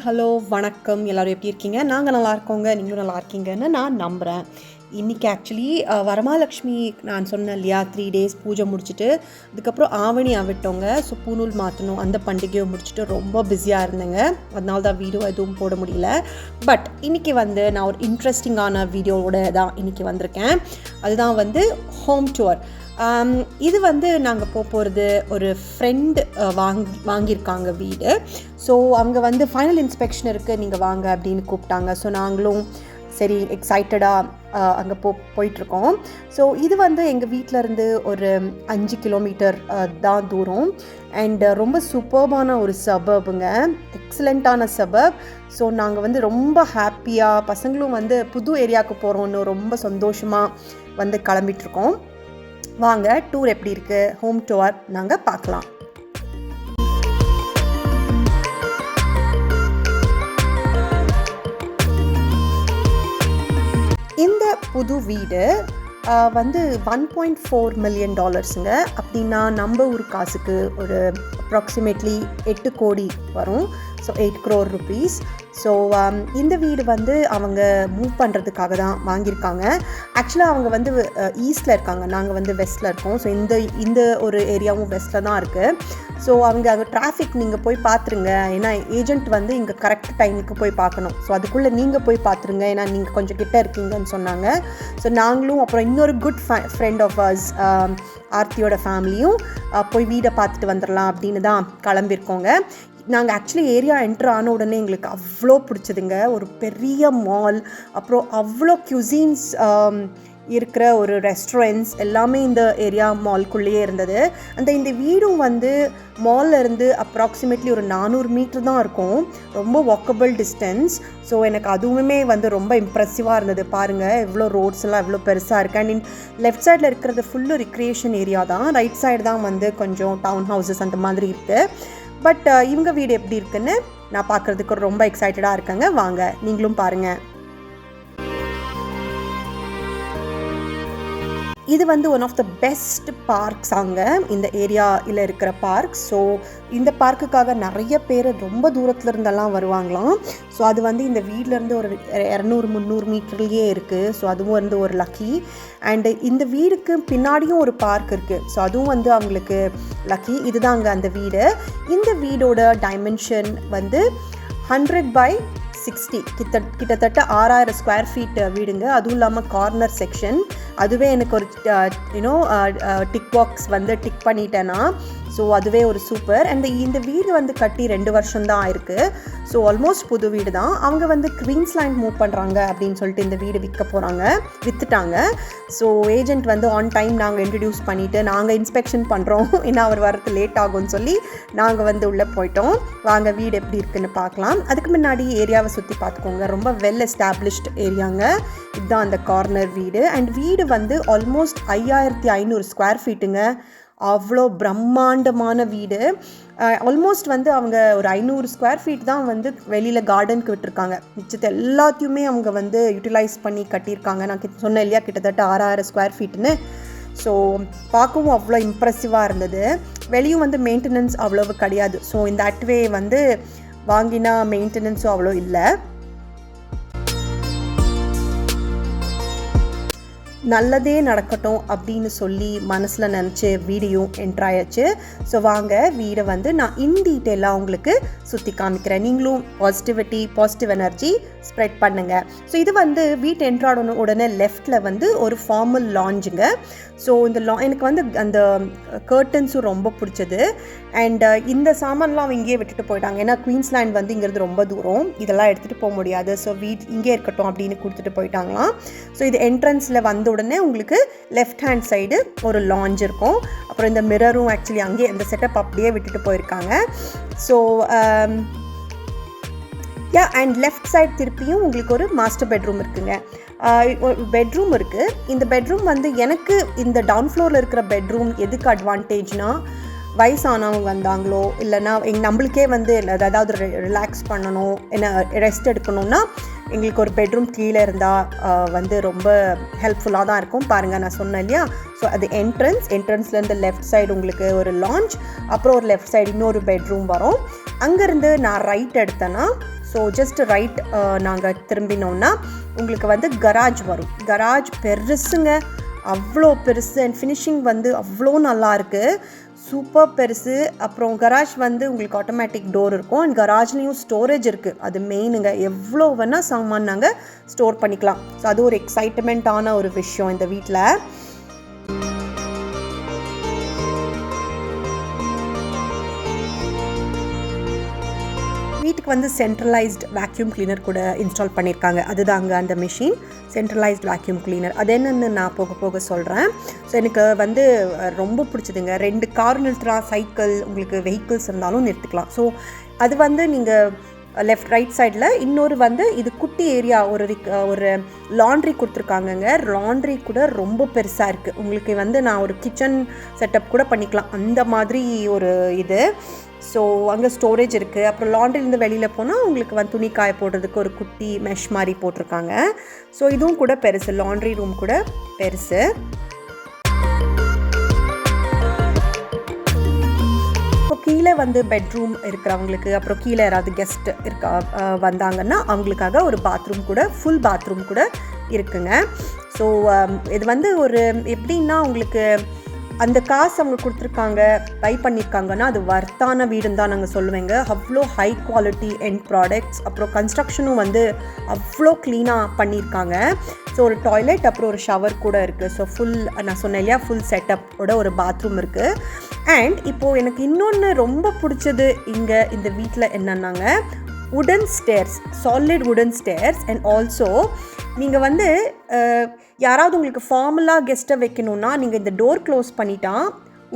Hello வணக்கம். எல்லோரும் எப்படி இருக்கீங்க? நாங்கள் நல்லா இருக்கோங்க, நீங்களும் நல்லா இருக்கீங்கன்னு நான் நம்புகிறேன். இன்றைக்கி ஆக்சுவலி வரமகாலட்சுமி நான் சொன்னேன் இல்லையா, 3 days பூஜை முடிச்சுட்டு அதுக்கப்புறம் ஆவணி விட்டோங்க. ஸோ பூநூல் மாற்றணும், அந்த பண்டிகையை முடிச்சுட்டு ரொம்ப பிஸியாக இருந்தேங்க. அதனால தான் வீடியோ எதுவும் போட முடியல. பட் இன்றைக்கி நான் ஒரு இன்ட்ரெஸ்டிங்கான வீடியோவோட தான் இன்றைக்கி வந்திருக்கேன். அதுதான் ஹோம் டூர். இது நாங்கள் போகிறது ஒரு ஃப்ரெண்டு வாங்கியிருக்காங்க வீடு. ஸோ அவங்க ஃபைனல் இன்ஸ்பெக்ஷன் இருக்குது, நீங்கள் வாங்க அப்படின்னு கூப்பிட்டாங்க. ஸோ நாங்களும் சரி எக்ஸைட்டடாக அங்கே போயிட்டுருக்கோம். ஸோ இது எங்கள் வீட்டிலருந்து ஒரு 5 கிலோமீட்டர் தான் தூரம். அண்ட் ரொம்ப சூப்பர்பான ஒரு சபர்புங்க, எக்ஸலண்ட்டான சபர்ப். ஸோ நாங்கள் ரொம்ப ஹாப்பியாக, பசங்களும் புது ஏரியாவுக்கு போகிறோன்னு ரொம்ப சந்தோஷமாக கிளம்பிட்டுருக்கோம். வாங்க டூர் எப்படி இருக்குது, ஹோம் டூர் நாங்கள் பார்க்கலாம். இந்த புது வீடு $1.4 million அப்படின்னா நம்ம ஊர் காசுக்கு ஒரு அப்ராக்சிமேட்லி 8 கோடி வரும். So 8 crore rupees. ஸோ இந்த வீடு அவங்க மூவ் பண்ணுறதுக்காக தான் வாங்கியிருக்காங்க. ஆக்சுவலாக அவங்க ஈஸ்டில் இருக்காங்க, நாங்கள் வெஸ்ட்டில் இருக்கோம். ஸோ இந்த ஒரு ஏரியாவும் வெஸ்ட்டில் தான் இருக்குது. ஸோ அங்கே டிராஃபிக் நீங்கள் போய் பார்த்துருங்க, ஏன்னா ஏஜென்ட் இங்கே கரெக்ட் டைமுக்கு போய் பார்க்கணும். ஸோ அதுக்குள்ளே நீங்கள் போய் பார்த்துருங்க, ஏன்னா நீங்கள் கொஞ்சம் கிட்டே இருக்கீங்கன்னு சொன்னாங்க. ஸோ நாங்களும் அப்புறம் இன்னொரு குட் ஃப்ரெண்ட் ஆஃப் அஸ், ஆர்த்தியோட ஃபேமிலியும் போய் வீடை பார்த்துட்டு வந்துடலாம் அப்படின்னு தான் கிளம்பியிருக்கோங்க. நாங்கள் ஆக்சுவலி ஏரியா என்ட்ரு ஆன உடனே எங்களுக்கு அவ்வளோ பிடிச்சதுங்க. ஒரு பெரிய மால், அப்புறம் அவ்வளோ க்யூசின்ஸ் இருக்கிற ஒரு ரெஸ்டாரண்ட்ஸ் எல்லாமே இந்த ஏரியா மால்குள்ளேயே இருந்தது. இந்த வீடும் மால்ல இருந்து அப்ராக்சிமேட்லி ஒரு 400 மீட்டர் தான் இருக்கும், ரொம்ப வாக்கபிள் டிஸ்டன்ஸ். ஸோ எனக்கு அதுவுமே ரொம்ப இம்ப்ரெசிவாக இருந்தது. பாருங்கள் எவ்வளோ ரோட்ஸ் எல்லாம் எவ்வளோ பெருசாக இருக்குது. அண்ட் லெஃப்ட் சைடில் இருக்கிறது ஃபுல்லு ரிக்ரியேஷன் ஏரியா தான், ரைட் சைடு தான் கொஞ்சம் டவுன் ஹவுசஸ் அந்த மாதிரி இருக்குது. பட் இவங்க வீடு எப்படி இருக்குன்னு நான் பார்க்குறதுக்கு ரொம்ப எக்ஸைட்டடாக இருக்கேங்க. வாங்க நீங்களும் பாருங்கள். இது one of the best parks அங்கே இந்த ஏரியாவில் இருக்கிற பார்க். ஸோ இந்த பார்க்குக்காக நிறைய பேர் ரொம்ப தூரத்தில் இருந்தெல்லாம் வருவாங்களாம். ஸோ அது இந்த வீட்டிலேருந்து ஒரு 200-300 மீட்டர்லேயே இருக்குது. ஸோ அதுவும் ஒரு லக்கி. அண்டு இந்த வீடுக்கு பின்னாடியும் ஒரு பார்க் இருக்குது. ஸோ அதுவும் அவங்களுக்கு லக்கி. இதுதான் அங்கே அந்த வீடு. இந்த வீடோட டைமென்ஷன் 100/60, கிட்டத்தட்ட 6000 ஸ்கொயர் ஃபீட் வீடுங்க. அதுவும் இல்லாமல் கார்னர் செக்ஷன். அதுவே எனக்கு ஒரு டிக் பாக்ஸ் டிக் பண்ணிட்டேன்னா, ஸோ அதுவே ஒரு சூப்பர். அண்ட் இந்த வீடு கட்டி 2 வருஷம் தான் ஆயிருக்கு. ஸோ ஆல்மோஸ்ட் புது வீடு தான். அவங்க குவீன்ஸ்லாண்ட் மூவ் பண்ணுறாங்க அப்படின்னு சொல்லிட்டு இந்த வீடு விற்றுட்டாங்க. ஸோ ஏஜென்ட் ஆன் டைம் நாங்கள் இன்ட்ரடியூஸ் பண்ணிவிட்டு நாங்கள் இன்ஸ்பெக்ஷன் பண்ணுறோம், ஏன்னா அவர் வரது லேட் ஆகும்னு சொல்லி நாங்கள் உள்ளே போயிட்டோம். வாங்க வீடு எப்படி இருக்குன்னு பார்க்கலாம். அதுக்கு முன்னாடி ஏரியாவை சுற்றி பார்த்துக்கோங்க. ரொம்ப வெல் எஸ்டாப்ளிஷ்ட் ஏரியாங்க. இதுதான் அந்த கார்னர் வீடு. அண்ட் வீடு ஆல்மோஸ்ட் 5500 ஸ்கொயர் ஃபீட்டுங்க. அவ்வளோ பிரம்மாண்டமான வீடு. ஆல்மோஸ்ட் அவங்க ஒரு 500 ஸ்கொயர் ஃபீட் தான் வெளியில் கார்டனுக்கு விட்டுருக்காங்க. மிச்சத்தை எல்லாத்தையுமே அவங்க யூட்டிலைஸ் பண்ணி கட்டியிருக்காங்க. நான் சொன்னேன் இல்லையா, கிட்டத்தட்ட 6000 ஸ்கொயர் ஃபீட்டுன்னு. ஸோ பார்க்கவும் அவ்வளோ இம்ப்ரெசிவாக இருந்தது. வெளியும் மெயின்டெனன்ஸ் அவ்வளவு கிடையாது. ஸோ இந்த அட்வே வாங்கினா மெயின்டெனன்ஸும் அவ்வளோ இல்லை. நல்லதே நடக்கட்டும் அப்படின்னு சொல்லி மனசில் நினச்சி வீடியோ என்ட்ராயாச்சு. ஸோ வாங்க வீடை நான் இன் டீட்டெயிலாக உங்களுக்கு சுற்றி காமிக்கிறேன். நீங்களும் பாசிட்டிவ் எனர்ஜி ஸ்ப்ரெட் பண்ணுங்கள். ஸோ இது வீட்டு என்ட்ரான உடனே லெஃப்டில் ஒரு ஃபார்மல் லாஞ்சுங்க. ஸோ இந்த எனக்கு அந்த கர்டன்ஸும் ரொம்ப பிடிச்சது. அண்ட் இந்த சாமான்லாம் அவங்க இங்கேயே விட்டுட்டு போயிட்டாங்க, ஏன்னா குவீன்ஸ்லாண்ட் இங்கேருந்து ரொம்ப தூரம், இதெல்லாம் எடுத்துகிட்டு போக முடியாது. ஸோ இங்கே இருக்கட்டும் அப்படின்னு கொடுத்துட்டு போயிட்டாங்களாம். ஸோ இது என்ட்ரன்ஸில் உடனே உங்களுக்கு லெஃப்ட் ஹேண்ட் சைடு ஒரு லாஞ்ச் இருக்கும். அப்புறம் இந்த மிரரும் ஆக்சுவலி அங்கேயே இந்த செட்டப் அப்படியே விட்டுட்டு போயிருக்காங்க. ஸோ அண்ட் லெஃப்ட் சைட் திருப்பியும் உங்களுக்கு ஒரு மாஸ்டர் பெட்ரூம் இருக்குங்க. பெட்ரூம் இருக்குது. இந்த பெட்ரூம் எனக்கு இந்த டவுன் ஃப்ளோரில் இருக்கிற பெட்ரூம் எதுக்கு அட்வான்டேஜ்னால், வயசானவங்க வந்தாங்களோ இல்லைன்னா நம்மளுக்கே ஏதாவது ரிலாக்ஸ் பண்ணணும், என்ன ரெஸ்ட் எடுக்கணும்னா எங்களுக்கு ஒரு பெட்ரூம் கீழே இருந்தால் ரொம்ப ஹெல்ப்ஃபுல்லாக தான் இருக்கும். பாருங்கள், நான் சொன்னேன் இல்லையா. ஸோ அது என்ட்ரன்ஸ்லேருந்து லெஃப்ட் சைடு உங்களுக்கு ஒரு லாஞ்ச், அப்புறம் ஒரு லெஃப்ட் சைடு இன்னொரு பெட்ரூம் வரும். அங்கேருந்து நான் ரைட் எடுத்தேன்னா ஸோ ஜஸ்ட் ரைட் நாங்கள் திரும்பினோன்னா உங்களுக்கு வந்து கராஜ் வரும். கராஜ் பெருசுங்க, அவ்வளோ பெருசு. அண்ட் ஃபினிஷிங் வந்து அவ்வளோ நல்லாயிருக்கு, சூப்பர் பெருசு. அப்புறம் கராஜ் வந்து உங்களுக்கு ஆட்டோமேட்டிக் டோர் இருக்கும். அண்ட் கராஜ்லேயும் ஸ்டோரேஜ் இருக்குது, அது மெயினுங்க. எவ்வளோ வேணால் சாமான் நாங்கள் ஸ்டோர் பண்ணிக்கலாம். ஸோ அது ஒரு எக்ஸைட்மெண்ட்டான ஒரு விஷயம் இந்த வீட்டில். வீட்டுக்கு வந்து சென்ட்ரலைஸ்ட் வேக்யூம் கிளீனர் கூட இன்ஸ்டால் பண்ணியிருக்காங்க. அதுதாங்க அந்த மிஷின், சென்ட்ரலைஸ்ட் வேக்யூம் கிளீனர். அது என்னென்னு நான் போக போக சொல்கிறேன். ஸோ எனக்கு வந்து ரொம்ப பிடிச்சதுங்க. 2 கார் நிறுத்துகிறா, சைக்கிள், உங்களுக்கு வெஹிக்கிள்ஸ் இருந்தாலும் நிறுத்திக்கலாம். ஸோ அது வந்து நீங்கள் லெஃப்ட் ரைட் சைடில். இன்னொரு வந்து இது குட்டி ஏரியா, ஒரு லாண்ட்ரி கொடுத்துருக்காங்கங்க. லாண்ட்ரி கூட ரொம்ப பெருசாக இருக்குது. உங்களுக்கு வந்து நான் ஒரு கிச்சன் செட்டப் கூட பண்ணிக்கலாம், அந்த மாதிரி ஒரு இது. ஸோ அங்கே ஸ்டோரேஜ் இருக்குது. அப்புறம் லாண்ட்ரிலேருந்து வெளியில் போனால் உங்களுக்கு வந்து துணி காய போடுறதுக்கு ஒரு குட்டி மெஷ் மாதிரி போட்டிருக்காங்க. ஸோ இதுவும் கூட பெருசு, லாண்ட்ரி ரூம் கூட பெருசு. இப்போ கீழே வந்து பெட்ரூம் இருக்கிறவங்களுக்கு, அப்புறம் கீழே யாராவது கெஸ்ட் வந்தாங்கன்னா அவங்களுக்காக ஒரு பாத்ரூம் கூட, ஃபுல் பாத்ரூம் கூட இருக்குங்க. ஸோ இது வந்து ஒரு எப்படின்னா உங்களுக்கு அந்த காசு அவங்க கொடுத்துருக்காங்க, பை பண்ணியிருக்காங்கன்னா அது வர்த்தான வீடுன்னு தான் நாங்கள் சொல்லுவேங்க. அவ்வளோ ஹை குவாலிட்டி எண்ட் ப்ராடக்ட்ஸ். அப்புறம் கன்ஸ்ட்ரக்ஷனும் வந்து அவ்வளோ க்ளீனாக பண்ணியிருக்காங்க. ஸோ ஒரு டாய்லெட், அப்புறம் ஒரு ஷவர் கூட இருக்குது. ஸோ ஃபுல், நான் சொன்னேன் இல்லையா, ஃபுல் செட்டப்போட ஒரு பாத்ரூம் இருக்குது. அண்ட் இப்போது எனக்கு இன்னொன்று ரொம்ப பிடிச்சது இங்கே இந்த வீட்டில் என்னன்னாங்க, வுடன் ஸ்டேர்ஸ், சாலிட் வுடன் ஸ்டேர்ஸ். அண்ட் ஆல்சோ நீங்கள் வந்து யாராவது உங்களுக்கு ஃபார்மலாக கெஸ்ட்டை வைக்கணுன்னா நீங்கள் இந்த டோர் க்ளோஸ் பண்ணிட்டா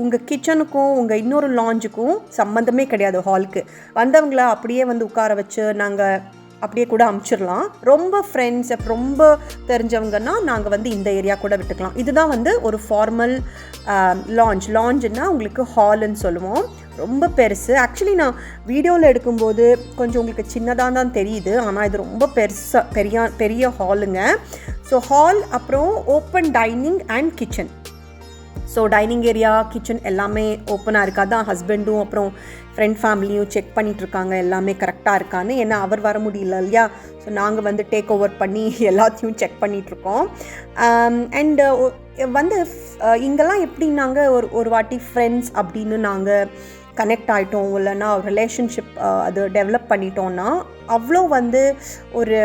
உங்கள் கிச்சனுக்கும் உங்கள் இன்னொரு லாஞ்சுக்கும் சம்மந்தமே கிடையாது. ஹாலுக்கு வந்தவங்கள அப்படியே வந்து உட்கார வச்சு நாங்கள் அப்படியே கூட அமுச்சிடலாம். ரொம்ப ஃப்ரெண்ட்ஸ், ரொம்ப தெரிஞ்சவங்கன்னா நாங்கள் வந்து இந்த ஏரியா கூட விட்டுக்கலாம். இதுதான் வந்து ஒரு ஃபார்மல் லாஞ்சுன்னா உங்களுக்கு ஹாலுன்னு சொல்லுவோம். ரொம்ப பெருசு. ஆக்சுவலி நான் வீடியோவில் எடுக்கும்போது கொஞ்சம் உங்களுக்கு சின்னதாக தான் தெரியுது, ஆனால் இது ரொம்ப பெரிய ஹாலுங்க. ஸோ ஹால், அப்புறம் open dining and kitchen. So dining area, kitchen எல்லாமே ஓப்பனாக இருக்கா தான். ஹஸ்பண்டும் அப்புறம் ஃப்ரெண்ட் ஃபேமிலியும் செக் பண்ணிகிட்ருக்காங்க எல்லாமே கரெக்டாக இருக்கான்னு. ஏன்னா அவர் வர முடியல இல்லையா, ஸோ நாங்கள் வந்து டேக் ஓவர் பண்ணி எல்லாத்தையும் செக் பண்ணிகிட்ருக்கோம். அண்டு வந்து இங்கெல்லாம் எப்படின்னாங்க, ஒரு வாட்டி ஃப்ரெண்ட்ஸ் அப்படின்னு நாங்கள் கனெக்ட் ஆகிட்டோம், இல்லைன்னா ரிலேஷன்ஷிப் அது டெவலப் பண்ணிட்டோன்னா அவ்வளோ வந்து ஒரு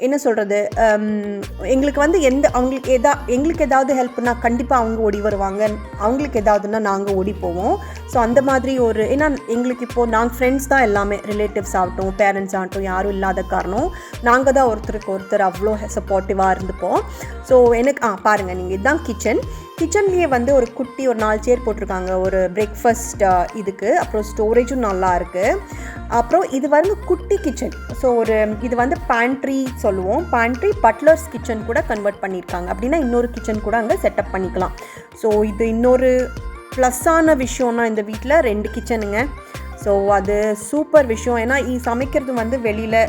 என்ன சொல்கிறது, எங்களுக்கு வந்து எங்களுக்கு ஏதாவது ஹெல்ப்னா கண்டிப்பாக அவங்க ஓடி வருவாங்க, அவங்களுக்கு ஏதாவதுன்னா நாங்கள் ஓடி போவோம். ஸோ அந்த மாதிரி ஒரு, ஏன்னா எங்களுக்கு இப்போது நாங்கள் ஃப்ரெண்ட்ஸ் தான் எல்லாமே, ரிலேட்டிவ்ஸ் ஆகட்டும், பேரண்ட்ஸ் ஆகட்டும், யாரும் இல்லாத காரணம் நாங்கள் தான் ஒருத்தருக்கு ஒருத்தர் அவ்வளோ சப்போர்ட்டிவாக இருந்துப்போம். ஸோ எனக்கு பாருங்கள் நீங்கள், இதுதான் கிச்சன்லேயே வந்து ஒரு குட்டி ஒரு 4 சேர் போட்டிருக்காங்க ஒரு பிரேக்ஃபாஸ்ட் இதுக்கு. அப்புறம் ஸ்டோரேஜும் நல்லா இருக்குது. அப்புறம் இது வந்து குட்டி கிச்சன். ஸோ இது வந்து பேண்ட்ரி சொல்லுவோம். பேண்ட்ரி பட்லர்ஸ் கிச்சன் கூட கன்வெர்ட் பண்ணியிருக்காங்க. அப்படின்னா இன்னொரு கிச்சன் கூட அங்கே செட்டப் பண்ணிக்கலாம். ஸோ இது இன்னொரு ப்ளஸ்ஸான விஷயம்னா இந்த வீட்டில் 2 கிச்சனுங்க. ஸோ அது சூப்பர் விஷயம். ஏன்னா சமைக்கிறது வந்து வெளியில்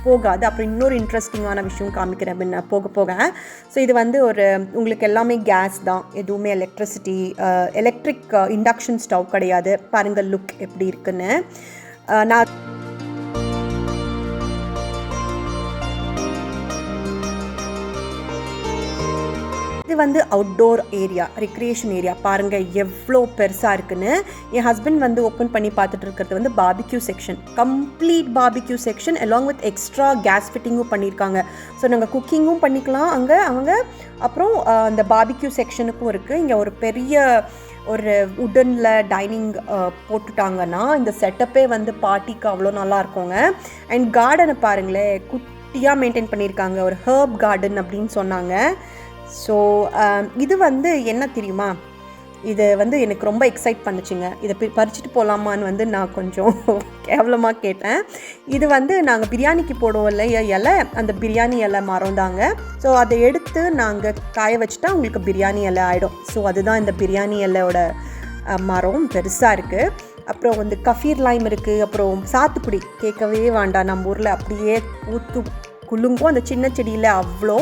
போகாது. அப்புறம் இன்னொரு இன்ட்ரெஸ்டிங்கான விஷயம் காமிக்கிறேன் பின்ன போக. ஸோ இது வந்து உங்களுக்கு எல்லாமே கேஸ் தான், எதுவுமே எலக்ட்ரிக் இண்டக்ஷன் ஸ்டவ் கிடையாது. பாருங்கள் லுக் எப்படி இருக்குன்னு. நான் இது வந்து அவுட்டோர் ஏரியா, ரெக்ரியேஷன் ஏரியா. பாருங்கள் எவ்வளோ பெருசாக இருக்குன்னு. என் ஹஸ்பண்ட் வந்து ஓப்பன் பண்ணி பார்த்துட்டு இருக்கிறது வந்து barbecue section, complete barbecue section along with extra gas ஃபிட்டிங்கும் பண்ணியிருக்காங்க. ஸோ நாங்கள் குக்கிங்கும் பண்ணிக்கலாம் அங்கே அப்புறம் அந்த பார்பிக்யூ செக்ஷனுக்கும் இருக்குது. இங்கே ஒரு பெரிய உடனில் டைனிங் போட்டுட்டாங்கன்னா இந்த செட்டப்பே வந்து பார்ட்டிக்கு அவ்வளோ நல்லா இருக்குங்க. அண்ட் கார்டனை பாருங்களேன், குட்டியாக மெயின்டைன் பண்ணியிருக்காங்க. ஒரு ஹர்ப் கார்டன் அப்படின்னு சொன்னாங்க. ஸோ இது வந்து என்ன தெரியுமா, இது வந்து எனக்கு ரொம்ப எக்ஸைட் பண்ணுச்சுங்க. இதை பறிச்சுட்டு போகலாமான்னு வந்து நான் கொஞ்சம் கேவலமாக கேட்டேன். இது வந்து நாங்கள் பிரியாணிக்கு போடுவோம் இல்லையா இலை, அந்த பிரியாணி இலை மரம் தாங்க. ஸோ அதை எடுத்து நாங்கள் காய வச்சுட்டா உங்களுக்கு பிரியாணி இலை ஆகிடும். ஸோ அதுதான் இந்த பிரியாணி இலையோட மரம், பெருசாக இருக்குது. அப்புறம் வந்து கஃபீர் லைம் இருக்குது. அப்புறம் சாத்துக்குடி கேட்கவே வேண்டாம், நம்ம ஊரில் அப்படியே குலுங்கும் அந்த சின்ன செடியில் அவ்வளோ.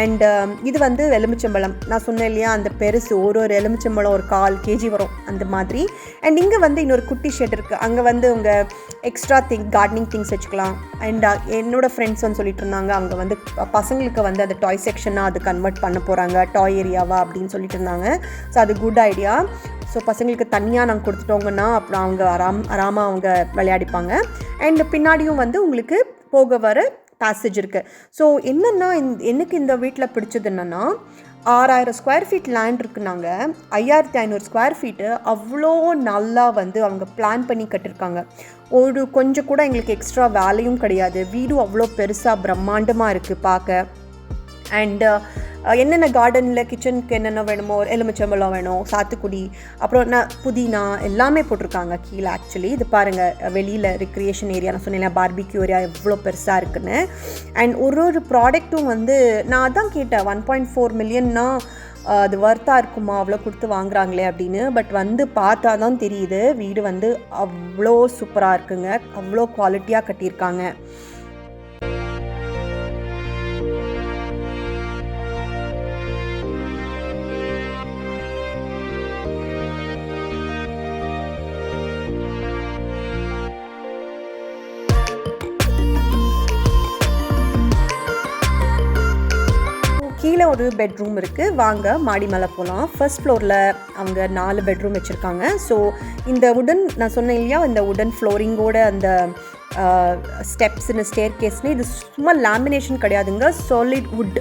அண்ட் இது வந்து எலுமிச்சம்பழம், நான் சொன்னேன் இல்லையா அந்த பெருசு, ஒரு எலுமிச்சம்பழம் ஒரு 1/4 kg வரும் அந்த மாதிரி. அண்ட் இங்கே வந்து இன்னொரு குட்டி ஷெட் இருக்குது, அங்கே வந்து உங்கள் எக்ஸ்ட்ரா கார்டனிங் திங்ஸ் வச்சுக்கலாம். அண்ட் என்னோடய ஃப்ரெண்ட்ஸ் வந்து சொல்லிட்டு இருந்தாங்க அங்கே வந்து பசங்களுக்கு வந்து அந்த டாய் செக்ஷனாக அது கன்வெர்ட் பண்ண போகிறாங்க, டாய் ஏரியாவா அப்படின்னு சொல்லிட்டு இருந்தாங்க. ஸோ அது குட் ஐடியா. ஸோ பசங்களுக்கு தனியாக நாங்கள் கொடுத்துட்டோங்கன்னா அப்புறம் அவங்க ஆராமல் அவங்க விளையாடிப்பாங்க. அண்ட் பின்னாடியும் வந்து உங்களுக்கு போக வர பேசேஜ் இருக்குது. ஸோ என்னென்னா எனக்கு இந்த வீட்டில் பிடிச்சது என்னென்னா 6000 ஸ்கொயர் ஃபீட் லேண்ட் இருக்குனாங்க, 5500 ஸ்கொயர் ஃபீட்டு அவ்வளோ நல்லா வந்து அவங்க பிளான் பண்ணி கட்டியிருக்காங்க. ஒரு கொஞ்சம் கூட எங்களுக்கு எக்ஸ்ட்ரா வேலையும் கிடையாது. வீடும் அவ்வளோ பெருசாக பிரம்மாண்டமாக இருக்குது பார்க்க. அண்டு என்னென்ன கார்டனில் கிச்சனுக்கு என்னென்ன வேணுமோ, எலுமிச்சம்பழம் வேணும், சாத்துக்குடி, அப்புறம் புதினா எல்லாமே போட்டிருக்காங்க கீழே. ஆக்சுவலி இது பாருங்கள், வெளியில் ரிக்ரியேஷன் ஏரியா, நான் சொன்னேன் பார்பிக்யூ ஏரியா எவ்வளோ பெருசாக இருக்குன்னு. அண்ட் ஒரு ப்ராடக்ட்டும் வந்து நான் அதான் கேட்டேன் 1.4 மில்லியன்னா அது வர்த்தாக இருக்குமா அவ்வளோ கொடுத்து வாங்குறாங்களே அப்படின்னு. பட் வந்து பார்த்தா தான் தெரியுது வீடு வந்து அவ்வளோ சூப்பராக இருக்குங்க, அவ்வளோ குவாலிட்டியாக கட்டியிருக்காங்க. கீழே ஒரு பெட்ரூம் இருக்குது, வாங்க மாடி மேலே போகலாம். ஃபர்ஸ்ட் ஃப்ளோரில் அவங்க 4 பெட்ரூம் வச்சுருக்காங்க. ஸோ இந்த உடன் நான் சொன்னேன் இல்லையா, இந்த உடன் ஃப்ளோரிங்கோட அந்த ஸ்டெப்ஸ்னு ஸ்டேர் கேஸ்னு இது சும்மா லேமினேஷன் கிடையாதுங்க, சாலிட் வுட்.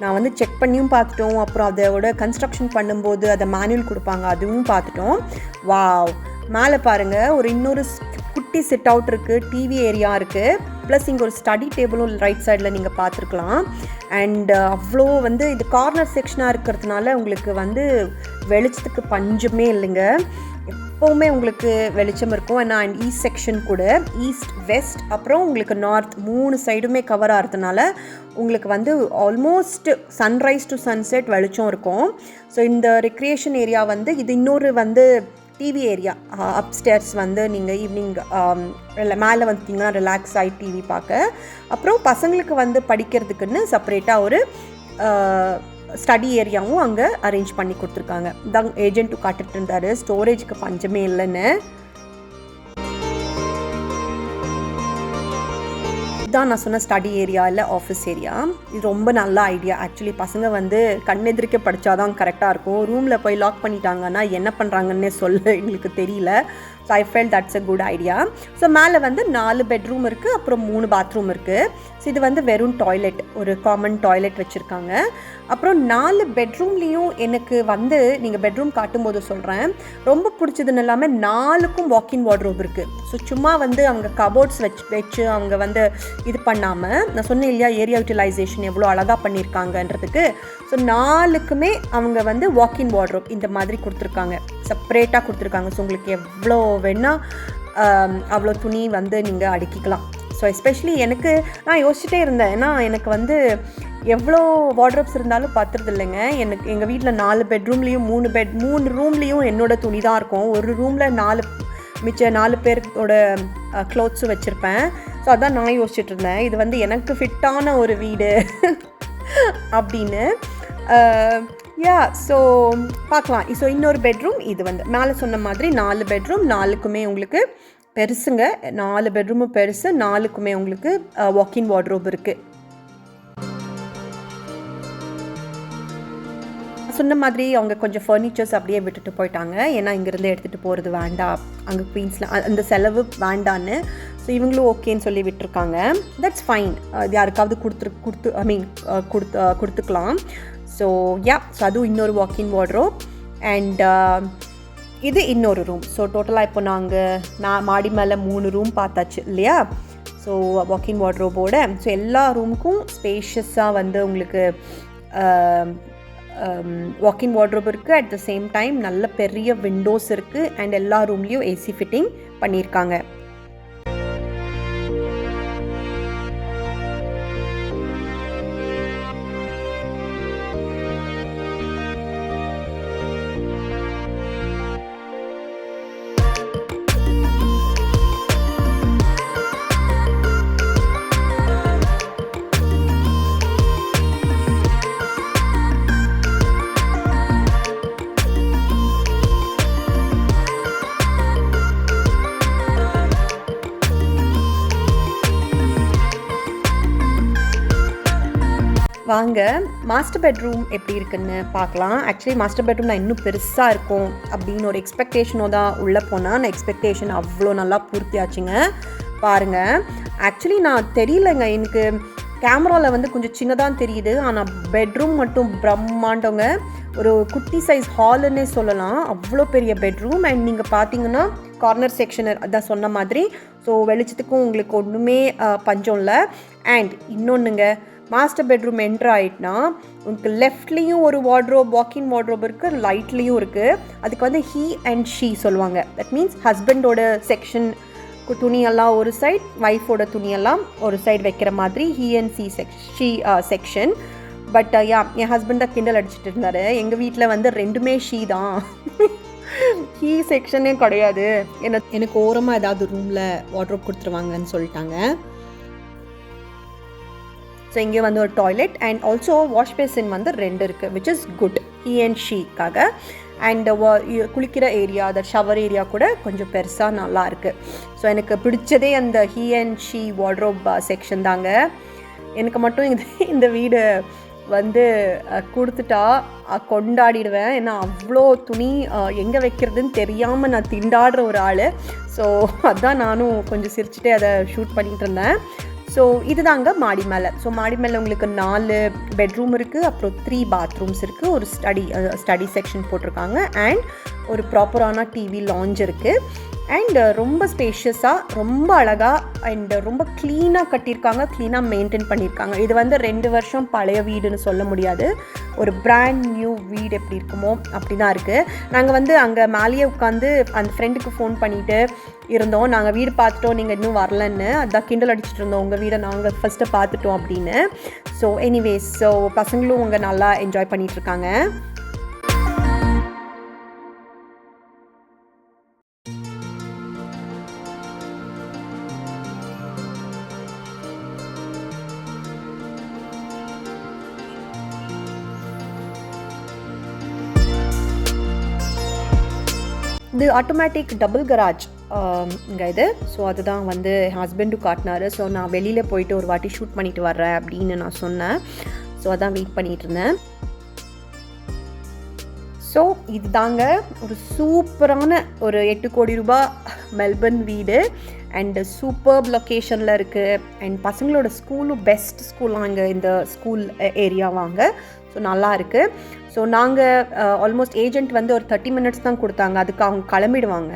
நான் வந்து செக் பண்ணியும் பார்த்துட்டோம், அப்புறம் அதோட கன்ஸ்ட்ரக்ஷன் பண்ணும்போது அதை மேனுவல் கொடுப்பாங்க அதுவும் பார்த்துட்டோம். வாவ், மேலே பாருங்கள் ஒரு இன்னொரு குட்டி சிட் அவுட் இருக்குது, டிவி ஏரியா இருக்குது, ப்ளஸ் இங்கே ஒரு ஸ்டடி டேபிளும் ரைட் சைடில் நீங்கள் பார்த்துருக்கலாம். அண்ட் அவ்வளோ வந்து இது கார்னர் செக்ஷனாக இருக்கிறதுனால உங்களுக்கு வந்து வெளிச்சத்துக்கு பஞ்சமே இல்லைங்க, எப்போவுமே உங்களுக்கு வெளிச்சம் இருக்கும். ஏன்னா அண்ட் ஈஸ்ட் செக்ஷன் கூட, ஈஸ்ட் வெஸ்ட் அப்புறம் உங்களுக்கு நார்த் 3 சைடுமே கவர் ஆகிறதுனால உங்களுக்கு வந்து ஆல்மோஸ்ட் சன்ரைஸ் டு சன்செட் வெளிச்சம் இருக்கும். ஸோ இந்த ரெக்ரியேஷன் ஏரியா வந்து இது இன்னொரு வந்து டிவி ஏரியா. அப்ஸ்டேர்ஸ் வந்து நீங்கள் ஈவினிங் மேலே வந்துட்டிங்கன்னா ரிலாக்ஸ் ஆகி டிவி பார்க்க, அப்புறம் பசங்களுக்கு வந்து படிக்கிறதுக்குன்னு செப்பரேட்டாக ஒரு ஸ்டடி ஏரியாவும் அங்கே அரேஞ்ச் பண்ணி கொடுத்துருக்காங்க. இதான் ஏஜென்ட்டு காட்டுட்டு இருந்தார், ஸ்டோரேஜுக்கு பஞ்சமே இல்லைன்னு. இதுதான் நான் சொன்ன ஸ்டடி ஏரியா இல்லை ஆஃபீஸ் ஏரியா. இது ரொம்ப நல்ல ஐடியா ஆக்சுவலி. பசங்க வந்து கண்ணெதிரிக்க படித்தாதான் கரெக்டாக இருக்கும். ரூமில் போய் லாக் பண்ணிட்டாங்கன்னா என்ன பண்ணுறாங்கன்னே சொல்ல எங்களுக்கு தெரியல. So I felt that's a good idea. So மேலே வந்து 4 பெட்ரூம் இருக்குது, அப்புறம் 3 பாத்ரூம் இருக்குது. ஸோ இது வந்து வெறும் டாய்லெட், ஒரு காமன் டாய்லெட் வச்சுருக்காங்க. அப்புறம் 4 பெட்ரூம்லேயும் எனக்கு வந்து நீங்கள் பெட்ரூம் காட்டும்போது சொல்கிறேன், ரொம்ப பிடிச்சதுன்னு இல்லாமல் 4க்கும் வாக்கின் வார்ட்ரோப் இருக்குது. ஸோ சும்மா வந்து அவங்க கபோர்ட்ஸ் வச்சு அவங்க வந்து இது பண்ணாமல், நான் சொன்னேன் இல்லையா ஏரியா யூட்டிலைசேஷன் எவ்வளோ அழகாக பண்ணியிருக்காங்கன்றதுக்கு. ஸோ 4க்குமே அவங்க வந்து வாக்கின் வார்ட்ரோப் இந்த மாதிரி கொடுத்துருக்காங்க, செப்பரேட்டாக கொடுத்துருக்காங்க. ஸோ உங்களுக்கு எவ்வளோ வேணால் அவ்வளோ துணி வந்து நீங்கள் அடுக்கிக்கலாம். ஸோ எஸ்பெஷலி எனக்கு நான் யோசிச்சுட்டே இருந்தேன், ஏன்னா எனக்கு வந்து எவ்வளோ வார்ட்ரோப்ஸ் இருந்தாலும் பத்துறது இல்லைங்க. எனக்கு எங்கள் வீட்டில் 4 பெட்ரூம்லேயும் 3 ரூம்லேயும் என்னோடய துணி தான் இருக்கும். ஒரு ரூமில் மிச்சம் 4 பேரோட க்ளோத்ஸும் வச்சுருப்பேன். ஸோ அதான் நான் யோசிச்சுட்டு இருந்தேன், இது வந்து எனக்கு ஃபிட்டான ஒரு வீடு அப்படின்னு. ஸோ பார்க்கலாம். ஸோ இன்னொரு பெட்ரூம், இது வந்து மேலே சொன்ன மாதிரி 4 பெட்ரூம், 4க்குமே உங்களுக்கு பெருசுங்க. 4 பெட்ரூமும் பெருசு, 4க்குமே உங்களுக்கு வாக்கின் வார்ட்ரோப் இருக்குது. சொன்ன மாதிரி அவங்க கொஞ்சம் ஃபர்னிச்சர்ஸ் அப்படியே விட்டுட்டு போயிட்டாங்க, ஏன்னா இங்கேருந்து எடுத்துகிட்டு போகிறது வேண்டாம், அங்கே குயின்ஸில் அந்த செலவு வேண்டான்னு. ஸோ இவங்களும் ஓகேன்னு சொல்லி விட்டுருக்காங்க. தட்ஸ் ஃபைன், யாருக்காவது கொடுத்துக்கலாம். ஸோ ஸோ அதுவும் இன்னொரு வாக்கின் வார்ட்ரோப். அண்ட் இது இன்னொரு ரூம். ஸோ டோட்டலாக இப்போ நான் மாடி மேலே 3 ரூம் பார்த்தாச்சு இல்லையா. ஸோ வாக்கின் வார்ட்ரோபோட ஸோ எல்லா ரூமுக்கும் ஸ்பேஷியஸாக வந்து உங்களுக்கு வாக்கின் வார்ட்ரோப் இருக்குது. அட் த சேம் டைம் நல்ல பெரிய விண்டோஸ் இருக்குது. அண்ட் எல்லா ரூம்லேயும் ஏசி ஃபிட்டிங் பண்ணியிருக்காங்க. வாங்க மாஸ்டர் பெட்ரூம் எப்படி இருக்குன்னு பார்க்கலாம். ஆக்சுவலி மாஸ்டர் பெட்ரூம் நான் இன்னும் பெருசாக இருக்கும் அப்படின்னு ஒரு எக்ஸ்பெக்டேஷனோ தான் உள்ளே போனால் நான் எக்ஸ்பெக்டேஷன் அவ்வளோ நல்லா பூர்த்தியாச்சுங்க. பாருங்கள், ஆக்சுவலி நான் தெரியலைங்க, எனக்கு கேமராவில் வந்து கொஞ்சம் சின்னதாக தெரியுது, ஆனால் பெட்ரூம் மட்டும் பிரம்மாண்டங்க. ஒரு குட்டி சைஸ் ஹாலுன்னே சொல்லலாம், அவ்வளோ பெரிய பெட்ரூம். அண்ட் நீங்கள் பார்த்தீங்கன்னா கார்னர் செக்ஷனர் அதான் சொன்ன மாதிரி, ஸோ வெளிச்சத்துக்கும் உங்களுக்கு ஒன்றுமே பஞ்சம் இல்லை. அண்ட் இன்னொன்றுங்க, மாஸ்டர் பெட்ரூம் என்ட்ரு ஆகிட்டுனா உங்களுக்கு லெஃப்ட்லேயும் ஒரு வார்ட்ரோப், வாக்கின் வார்ட்ரோப் இருக்குது, ரைட்லேயும் இருக்குது. அதுக்கு வந்து ஹீ அண்ட் ஷீ சொல்லுவாங்க. தட் மீன்ஸ் ஹஸ்பண்டோட செக்ஷன் துணியெல்லாம் ஒரு சைட், ஒய்ஃபோட துணியெல்லாம் ஒரு சைடு வைக்கிற மாதிரி he and she section. But N husband தான் கிண்டல் அடிச்சுட்டு இருந்தார், எங்கள் வீட்டில் வந்து ரெண்டுமே ஷீ தான், ஹீ செக்ஷனே கிடையாது, எனக்கு ஓரமாக ஏதாவது ரூமில் வார்ட்ரோப் கொடுத்துருவாங்கன்னு சொல்லிட்டாங்க. ஸோ இங்கே வந்து ஒரு toilet and also wash basin வந்து 2 இருக்குது, which is good he and ஷீக்காக. அண்ட் குளிக்கிற ஏரியா, அந்த ஷவர் ஏரியா கூட கொஞ்சம் பெருசாக நல்லா இருக்குது. ஸோ எனக்கு பிடிச்சதே அந்த he and she wardrobe section தாங்க. எனக்கு மட்டும் இந்த வீடு வந்து கொடுத்துட்டா கொண்டாடிடுவேன். ஏன்னா அவ்வளோ துணி எங்கே வைக்கிறதுன்னு தெரியாமல் நான் திண்டாடுற ஒரு ஆள். ஸோ அதான் நானும் கொஞ்சம் சிரிச்சுட்டே அதை ஷூட் பண்ணிகிட்டு இருந்தேன். ஸோ இதுதாங்க மாடி மேலே. ஸோ மாடி மேலே உங்களுக்கு 4 பெட்ரூம் இருக்குது, அப்புறம் 3 பாத்ரூம்ஸ் இருக்குது, ஒரு ஸ்டடி செக்ஷன் போட்டிருக்காங்க, அண்ட் ஒரு ப்ராப்பரான டிவி லாஞ்ச் இருக்குது. அண்ட் ரொம்ப ஸ்பேஷியஸாக, ரொம்ப அழகாக அண்ட் ரொம்ப க்ளீனாக கட்டியிருக்காங்க, க்ளீனாக மெயின்டைன் பண்ணியிருக்காங்க. இது வந்து 2 வருஷம் பழைய வீடுன்னு சொல்ல முடியாது, ஒரு பிராண்ட் நியூ வீடு எப்படி இருக்குமோ அப்படி தான் இருக்குது. நாங்கள் வந்து அங்கே மேலேயே உட்காந்து அந்த ஃப்ரெண்டுக்கு ஃபோன் பண்ணிவிட்டு இருந்தோம், நாங்கள் வீடு பார்த்துட்டோம், நீங்கள் இன்னும் வரலன்னு. அதான் கிண்டல் அடிச்சுட்டு இருந்தோம், உங்கள் வீடை நாங்கள் ஃபஸ்ட்டு பார்த்துட்டோம் அப்படின்னு. ஸோ எனிவேஸ், ஸோ பசங்களும் அங்கே நல்லா என்ஜாய் பண்ணிகிட்ருக்காங்க. இது ஆட்டோமேட்டிக் டபுள் கராஜ் இங்கே இது. ஸோ அதுதான் வந்து ஹஸ்பண்டும் காட்டினார். ஸோ நான் வெளியில் போயிட்டு ஒரு வாட்டி ஷூட் பண்ணிட்டு வர்றேன் அப்படின்னு நான் சொன்னேன். ஸோ அதான் வெயிட் பண்ணிகிட்டு இருந்தேன். ஸோ இது தாங்க ஒரு சூப்பரான ஒரு 8 கோடி ரூபாய் மெல்பர்ன் வீடு. அண்டு சூப்பர்ப் லொக்கேஷனில் இருக்குது. அண்ட் பசங்களோட ஸ்கூலும் பெஸ்ட் ஸ்கூலாக இங்கே இந்த ஸ்கூல் ஏரியா வாங்க. ஸோ நல்லா இருக்குது. ஸோ நாங்கள் ஆல்மோஸ்ட் ஏஜென்ட் வந்து ஒரு 30 மினிட்ஸ் தான் கொடுத்தாங்க, அதுக்கு அவங்க கிளம்பிடுவாங்க.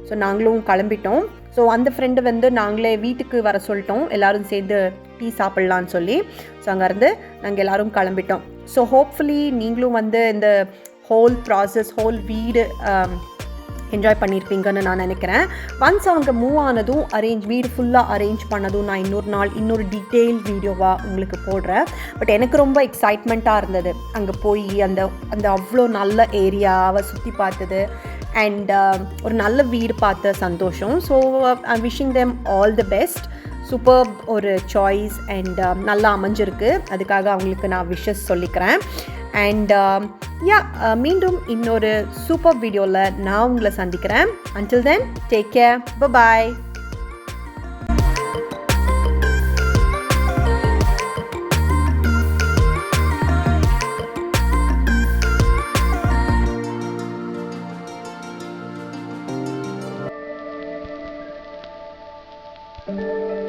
ஸோ நாங்களும் கிளம்பிட்டோம். ஸோ அந்த ஃப்ரெண்டு வந்து நாங்களே வீட்டுக்கு வர சொல்லிட்டோம், எல்லோரும் சேர்ந்து டீ சாப்பிட்லான்னு சொல்லி. ஸோ அங்கேருந்து நாங்கள் எல்லோரும் கிளம்பிட்டோம். ஸோ ஹோப்ஃபுல்லி நீங்களும் வந்து இந்த ஹோல் ப்ராசஸ், ஹோல் வீடு என்ஜாய் பண்ணியிருப்பீங்கன்னு நான் நினைக்கிறேன். ஒன்ஸ் அவங்க மூவ் ஆனதும் வீடு ஃபுல்லாக அரேஞ்ச் பண்ணதும் நான் இன்னொரு நாள் இன்னொரு டீட்டெயில் வீடியோவாக உங்களுக்கு போடுறேன். பட் எனக்கு ரொம்ப எக்ஸைட்மெண்ட்டாக இருந்தது அங்கே போய் அந்த அந்த அவ்வளோ நல்ல ஏரியாவை சுற்றி பார்த்தது அண்ட் ஒரு நல்ல வீடு பார்த்த சந்தோஷம். So I wishing them all the best. Super ஒரு சாய்ஸ் அண்ட் நல்லா அமைஞ்சிருக்கு, அதுக்காக அவங்களுக்கு நான் விஷஸ் சொல்லிக்கிறேன். அண்ட் மீண்டும் இன்னொரு சூப்பர் வீடியோவில் நான் உங்களை சந்திக்கிறேன். Until then take care, bye. Thank you.